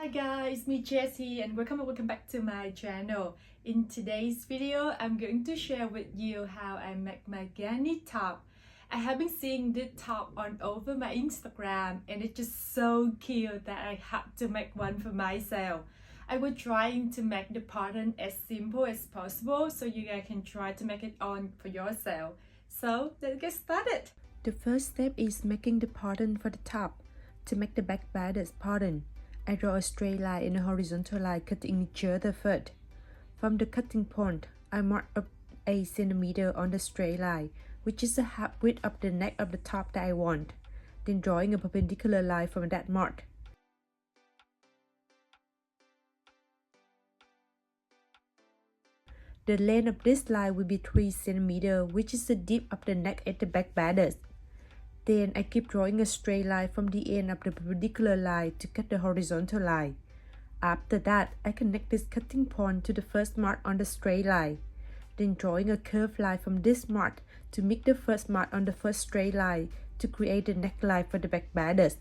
Hi guys, it's me Jessie and welcome back to my channel. In today's video, I'm going to share with you how I make my Ganni top. I have been seeing this top on over my Instagram and it's just so cute that I had to make one for myself. I was trying to make the pattern as simple as possible so you guys can try to make it on for yourself. So let's get started. The first step is making the pattern for the top. To make the back bodice pattern, I draw a straight line and a horizontal line cutting each other first. From the cutting point, I mark up 8 cm on the straight line, which is the half width of the neck of the top that I want. Then drawing a perpendicular line from that mark. The length of this line will be 3 cm, which is the depth of the neck at the back bodice. Then I keep drawing a straight line from the end of the perpendicular line to cut the horizontal line. After that, I connect this cutting point to the first mark on the straight line. Then drawing a curved line from this mark to make the first mark on the first straight line to create the neckline for the back bodice.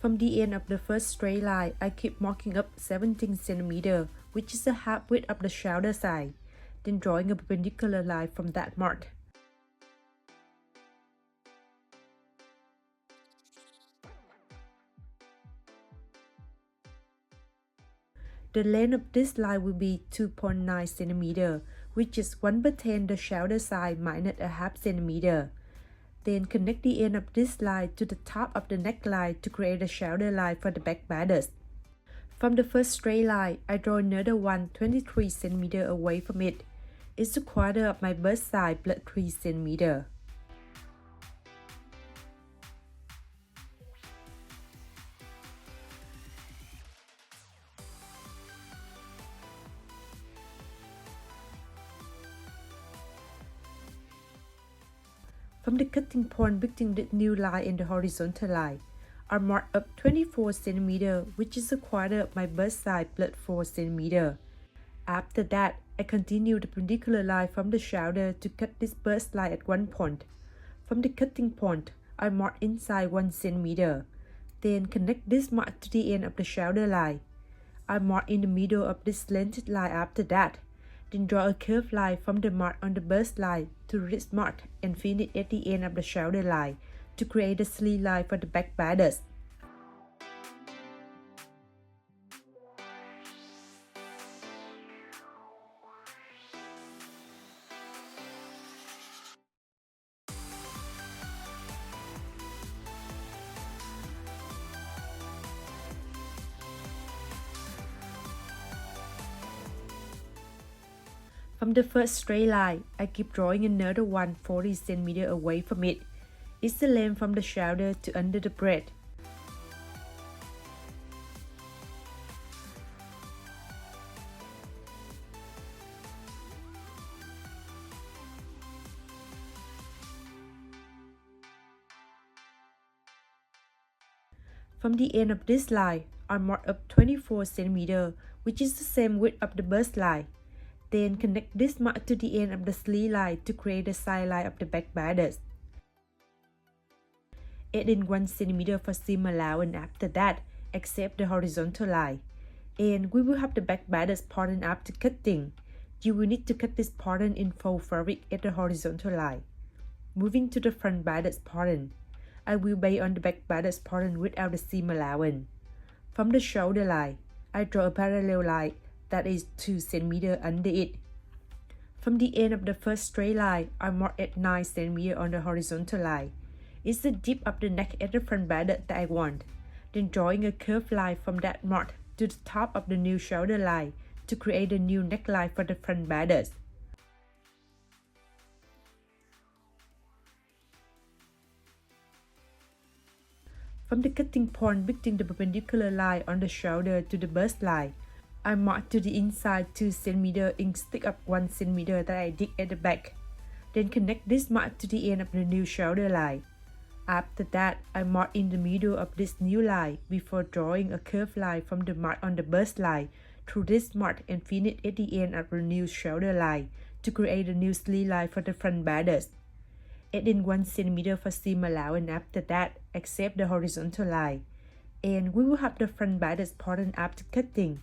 From the end of the first straight line, I keep marking up 17 cm, which is the half width of the shoulder side, then drawing a perpendicular line from that mark. The length of this line will be 2.9 cm, which is 1/10 the shoulder side minus a half centimeter. Then connect the end of this line to the top of the neckline to create a shoulder line for the back bodice. From the first straight line, I draw another one 23 cm away from it. It's a quarter of my bust side plus 3 cm. From the cutting point between the new line and the horizontal line, I mark up 24 cm, which is a quarter of my bust side plus 4 cm. After that, I continue the perpendicular line from the shoulder to cut this bust line at one point. From the cutting point, I mark inside 1 cm. Then connect this mark to the end of the shoulder line. I mark in the middle of this slanted line after that. Then draw a curved line from the mark on the bust line to this mark and finish at the end of the shoulder line to create a sleeve line for the back bodice. From the first straight line, I keep drawing another one 40 cm away from it. It's the length from the shoulder to under the breast. From the end of this line, I mark up 24 cm, which is the same width of the bust line. Then connect this mark to the end of the sleeve line to create the side line of the back bodice. Add in 1 cm for seam allowance after that, except the horizontal line. And we will have the back bodice pattern after cutting. You will need to cut this pattern in faux fabric at the horizontal line. Moving to the front bodice pattern, I will base on the back bodice pattern without the seam allowance. From the shoulder line, I draw a parallel line that is 2 cm under it. From the end of the first straight line, I mark at 9 cm on the horizontal line. It's the dip of the neck at the front bodice that I want. Then drawing a curved line from that mark to the top of the new shoulder line to create a new neckline for the front bodice. From the cutting point between the perpendicular line on the shoulder to the bust line, I mark to the inside 2 cm instead of 1 cm that I dig at the back. Then connect this mark to the end of the new shoulder line. After that, I mark in the middle of this new line before drawing a curved line from the mark on the bust line through this mark and finish at the end of the new shoulder line to create a new sleeve line for the front bodice. Add in 1 cm for seam allowance after that, except the horizontal line. And we will have the front bodice pattern after cutting.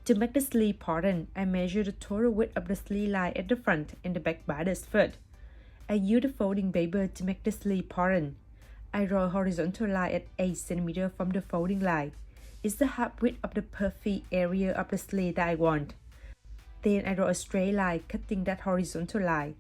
To make the sleeve pattern, I measure the total width of the sleeve line at the front and the back bodice first. I use the folding paper to make the sleeve pattern. I draw a horizontal line at 8 cm from the folding line. It's the half width of the perfect area of the sleeve that I want. Then I draw a straight line cutting that horizontal line.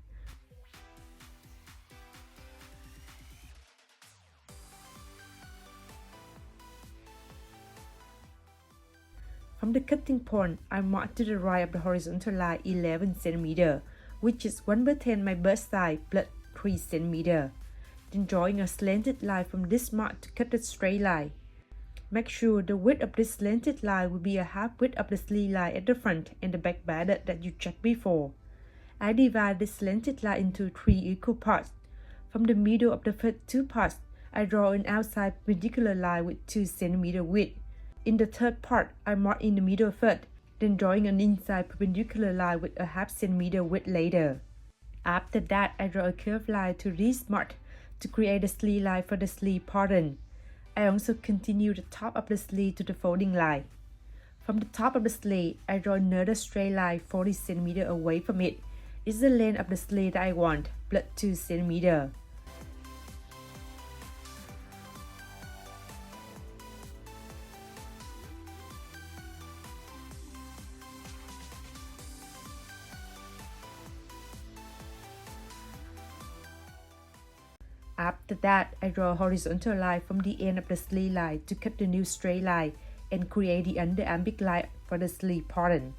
From the cutting point, I mark to the right of the horizontal line 11 cm, which is 1/10 my bust size plus 3 cm. Then drawing a slanted line from this mark to cut the straight line. Make sure the width of this slanted line will be a half width of the sleeve line at the front and the back bodice that you checked before. I divide the slanted line into 3 equal parts. From the middle of the first 2 parts, I draw an outside perpendicular line with 2 cm width. In the third part, I mark in the middle first, then drawing an inside perpendicular line with a half centimeter width later. After that, I draw a curved line to this mark to create a sleeve line for the sleeve pattern. I also continue the top of the sleeve to the folding line. From the top of the sleeve, I draw another straight line 40 cm away from it. It's the length of the sleeve that I want, plus 2 cm. After that, I draw a horizontal line from the end of the sleeve line to cut the new straight line and create the underarmpit line for the sleeve pattern.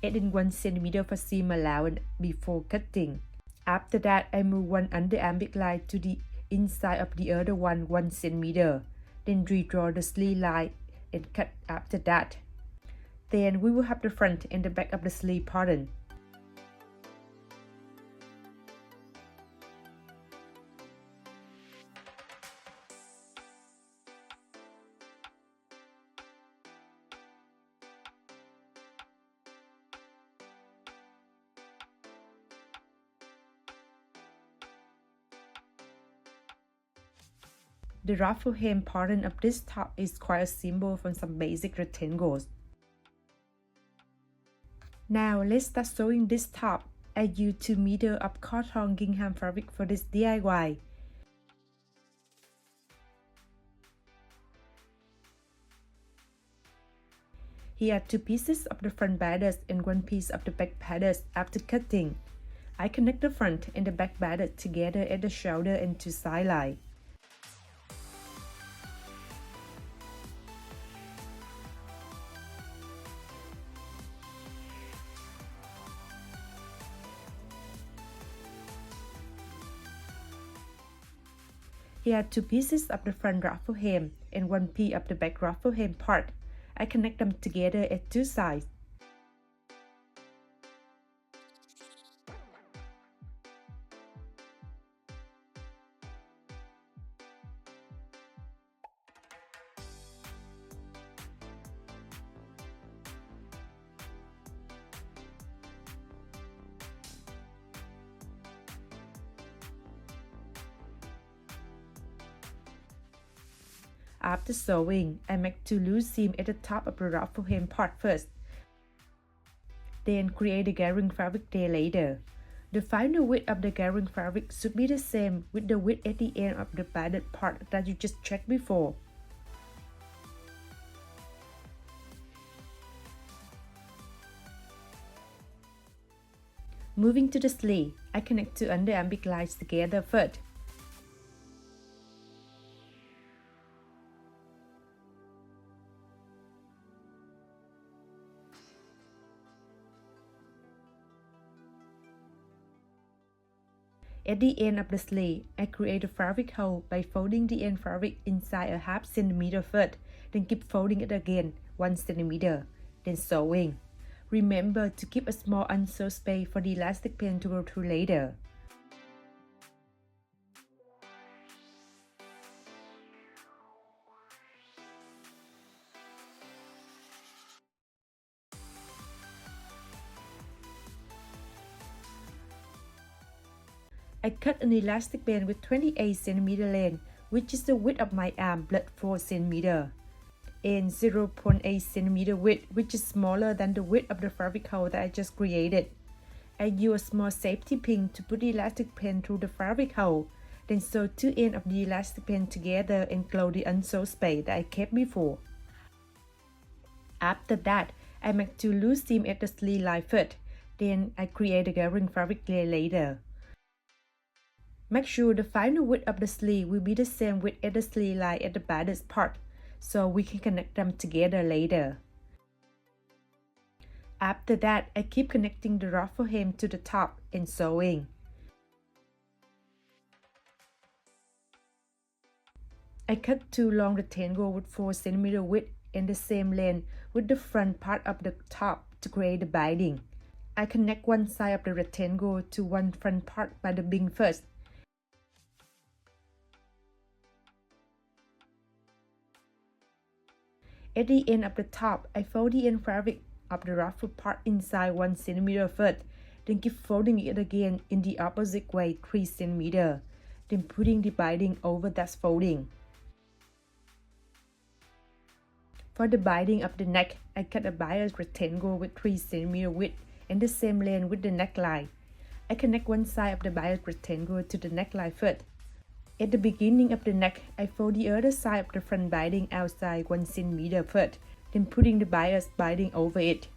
Add in 1 cm for seam allowance before cutting. After that, I move one underarmpit line to the inside of the other one 1 cm. Then redraw the sleeve line and cut after that. Then we will have the front and the back of the sleeve pattern. The ruffle hem pattern of this top is quite a simple from some basic rectangles. Now let's start sewing this top. I use 2 meters of cotton gingham fabric for this DIY. Here are 2 pieces of the front bodice and 1 piece of the back bodice after cutting. I connect the front and the back bodice together at the shoulder and 2 side lines. Here are 2 pieces of the front ruffle hem and 1 piece of the back ruffle hem part. I connect them together at 2 sides. After sewing, I make 2 loose seams at the top of the ruffle hem part first. Then create the garring fabric there later. The final width of the garring fabric should be the same with the width at the end of the padded part that you just checked before. Moving to the sleeve, I connect 2 underarmpit lines together first. At the end of the sleeve, I create a fabric hole by folding the end fabric inside a half centimeter first, then keep folding it again 1 centimeter, then sewing. Remember to keep a small unsewed space for the elastic pen to go through later. I cut an elastic band with 28 cm length, which is the width of my arm plus 4 cm, and 0.8 cm width, which is smaller than the width of the fabric hole that I just created. I use a small safety pin to put the elastic pin through the fabric hole, then sew two ends of the elastic pin together and close the unsewed space that I kept before. After that, I make two loose seams at the sleeve line first, then I create a gathering fabric layer later. Make sure the final width of the sleeve will be the same width as the sleeve line at the baddest part, so we can connect them together later. After that, I keep connecting the ruffle hem to the top and sewing. I cut two long rectangles with 4 cm width and the same length with the front part of the top to create the binding. I connect one side of the rectangle to one front part by the bing first. At the end of the top, I fold the end fabric of the ruffle part inside 1 cm first, then keep folding it again in the opposite way 3 cm, then putting the binding over that folding. For the binding of the neck, I cut a bias rectangle with 3 cm width and the same length with the neckline. I connect one side of the bias rectangle to the neckline first. At the beginning of the neck, I fold the other side of the front binding outside 1 cm first, then putting the bias binding over it.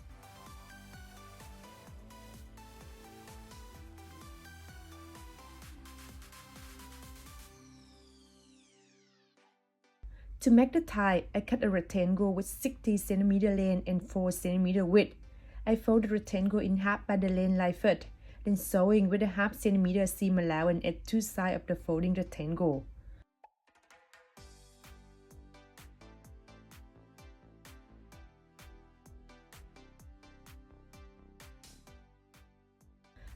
To make the tie, I cut a rectangle with 60 cm length and 4 cm width. I fold the rectangle in half by the length line first, then sewing with a half centimeter seam allowance at two sides of the folding rectangle.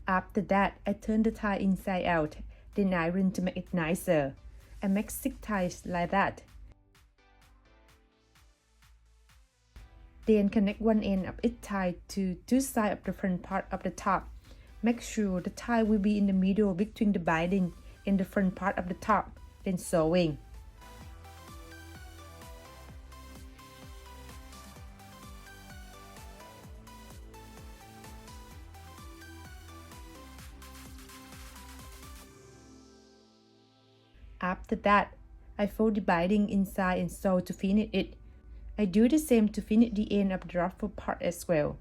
After that, I turn the tie inside out, then iron to make it nicer. I make 6 ties like that. Then connect one end of each tie to two sides of the front part of the top. Make sure the tie will be in the middle between the binding and the front part of the top, then sewing. After that, I fold the binding inside and sew to finish it. I do the same to finish the end of the ruffle part as well.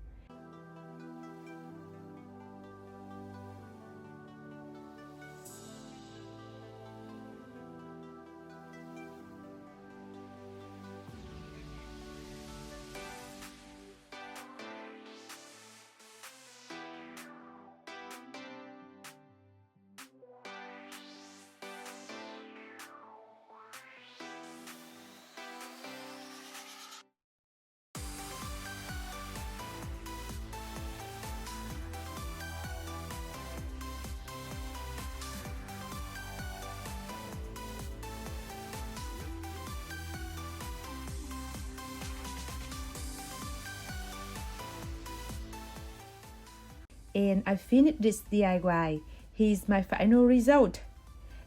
And I finished this DIY. Here's my final result.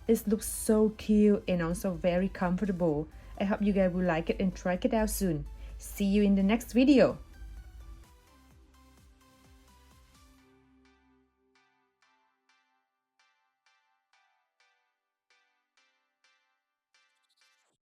It looks so cute and also very comfortable. I hope you guys will like it and try it out soon. See you in the next video.